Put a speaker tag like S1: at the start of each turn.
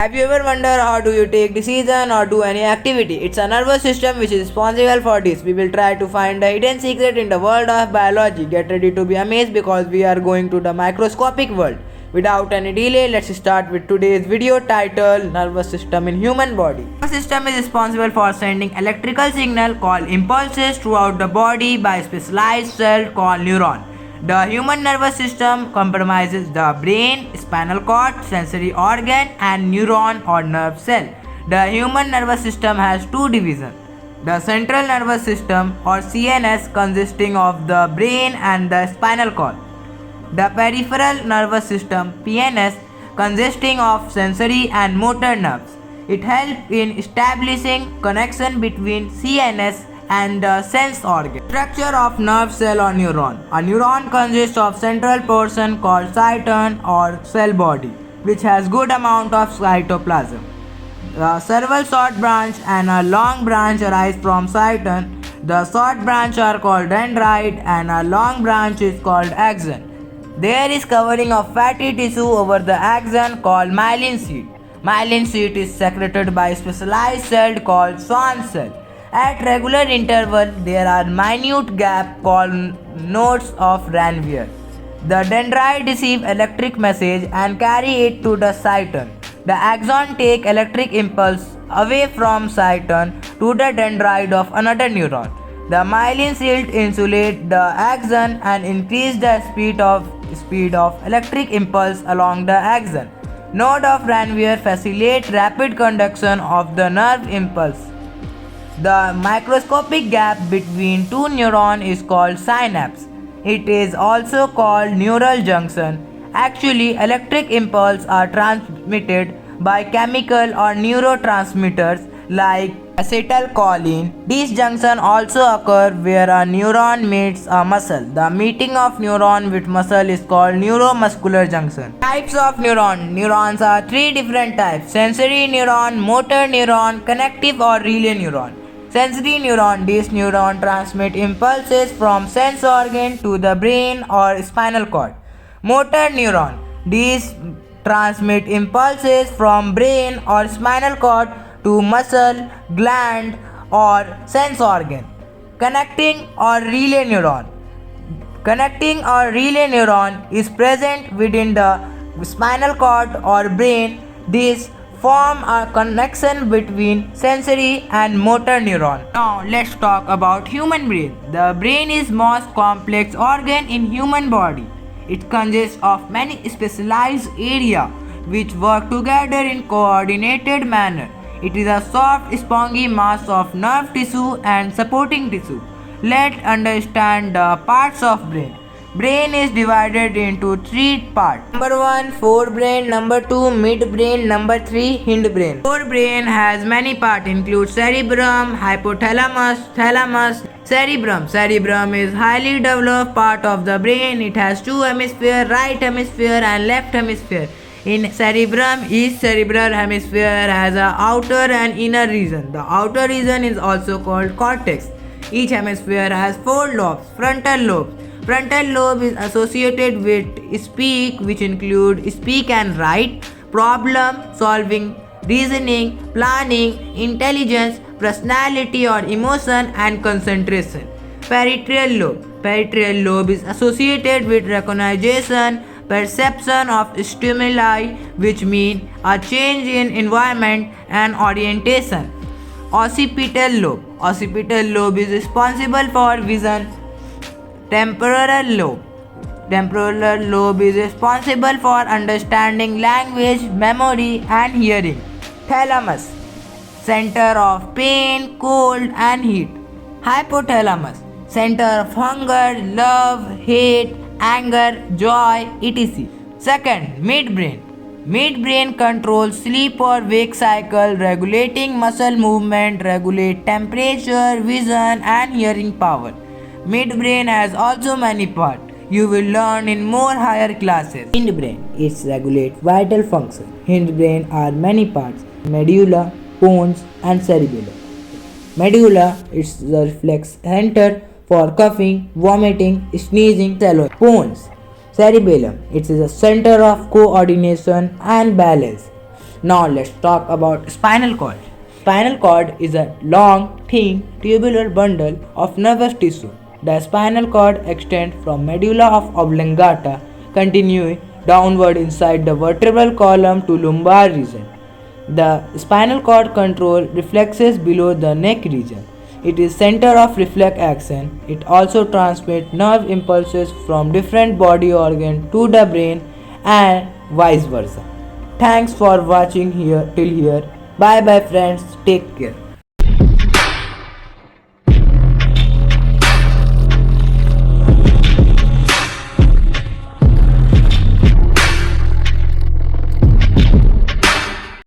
S1: Have you ever wondered how do you take decision or do any activity? It's a nervous system which is responsible for this. We will try to find the hidden secret in the world of biology. Get ready to be amazed because we are going to the microscopic world. Without any delay, let's start with today's video titled Nervous System in Human Body. Nervous system is responsible for sending electrical signal called impulses throughout the body by specialized cell called neuron. The human nervous system comprises the brain, spinal cord, sensory organ and neuron or nerve cell. The human nervous system has two divisions. The central nervous system or CNS consisting of the brain and the spinal cord. The peripheral nervous system PNS consisting of sensory and motor nerves. It helps in establishing connection between CNS and the sense organ. Structure of nerve cell or neuron. A neuron consists of central portion called cyton or cell body, which has good amount of cytoplasm. Several short branch and a long branch arise from cyton. The short branch are called dendrite and a long branch is called axon. There is covering of fatty tissue over the axon called myelin sheath. Myelin sheath is secreted by specialized cell called Schwann cell. At regular intervals, there are minute gaps called nodes of Ranvier. The dendrite receive electric message and carry it to the cyton. The axon take electric impulse away from cyton to the dendrite of another neuron. The myelin sheath insulate the axon and increase the speed of electric impulse along the axon. Node of Ranvier facilitate rapid conduction of the nerve impulse. The microscopic gap between two neurons is called synapse. It is also called neural junction. Actually, electric impulses are transmitted by chemical or neurotransmitters like acetylcholine. These junctions also occur where a neuron meets a muscle. The meeting of neuron with muscle is called neuromuscular junction. Types of neuron. Neurons are three different types: sensory neuron, motor neuron, connective or relay neuron. Sensory neuron. These neurons transmit impulses from sense organ to the brain or spinal cord. Motor neuron. These transmit impulses from brain or spinal cord to muscle, gland or sense organ. Connecting or relay neuron. Connecting or relay neuron is present within the spinal cord or brain. These form a connection between sensory and motor neuron. Now let's talk about human brain. The brain is most complex organ in human body. It consists of many specialized areas which work together in coordinated manner. It is a soft, spongy mass of nerve tissue and supporting tissue. Let's understand the parts of brain. Brain is divided into three parts. Number 1, forebrain. Number 2, midbrain. Number 3, hindbrain. Forebrain has many parts include cerebrum, hypothalamus, thalamus, cerebrum. Cerebrum is highly developed part of the brain. It has two hemispheres, right hemisphere and left hemisphere. In cerebrum, each cerebral hemisphere has an outer and inner region. The outer region is also called cortex. Each hemisphere has four lobes. Frontal lobe. Frontal lobe is associated with speak, which include speak and write, problem solving, reasoning, planning, intelligence, personality or emotion and concentration. Peripheral lobe. Peripheral lobe is associated with recognition, perception of stimuli, which mean a change in environment and orientation. Occipital lobe. Occipital lobe is responsible for vision. Temporal lobe. Temporal lobe is responsible for understanding language, memory and hearing. Thalamus. Center of pain, cold and heat. Hypothalamus. Center of hunger, love, hate, anger, joy, etc. Second, midbrain. Midbrain controls sleep or wake cycle, regulating muscle movement, regulate temperature, vision and hearing power. Midbrain has also many parts. You will learn in more higher classes. Hindbrain. It regulates vital function. Hindbrain are many parts: medulla, pons and cerebellum. Medulla is the reflex center for coughing, vomiting, sneezing, swallowing. Pons. Cerebellum. It is a center of coordination and balance. Now let's talk about spinal cord. Spinal cord is a long, thin, tubular bundle of nervous tissue. The spinal cord extends from medulla of oblongata, continuing downward inside the vertebral column to lumbar region. The spinal cord controls reflexes below the neck region. It is center of reflex action. It also transmits nerve impulses from different body organs to the brain and vice versa. Thanks for watching here till here. Bye bye friends. Take care.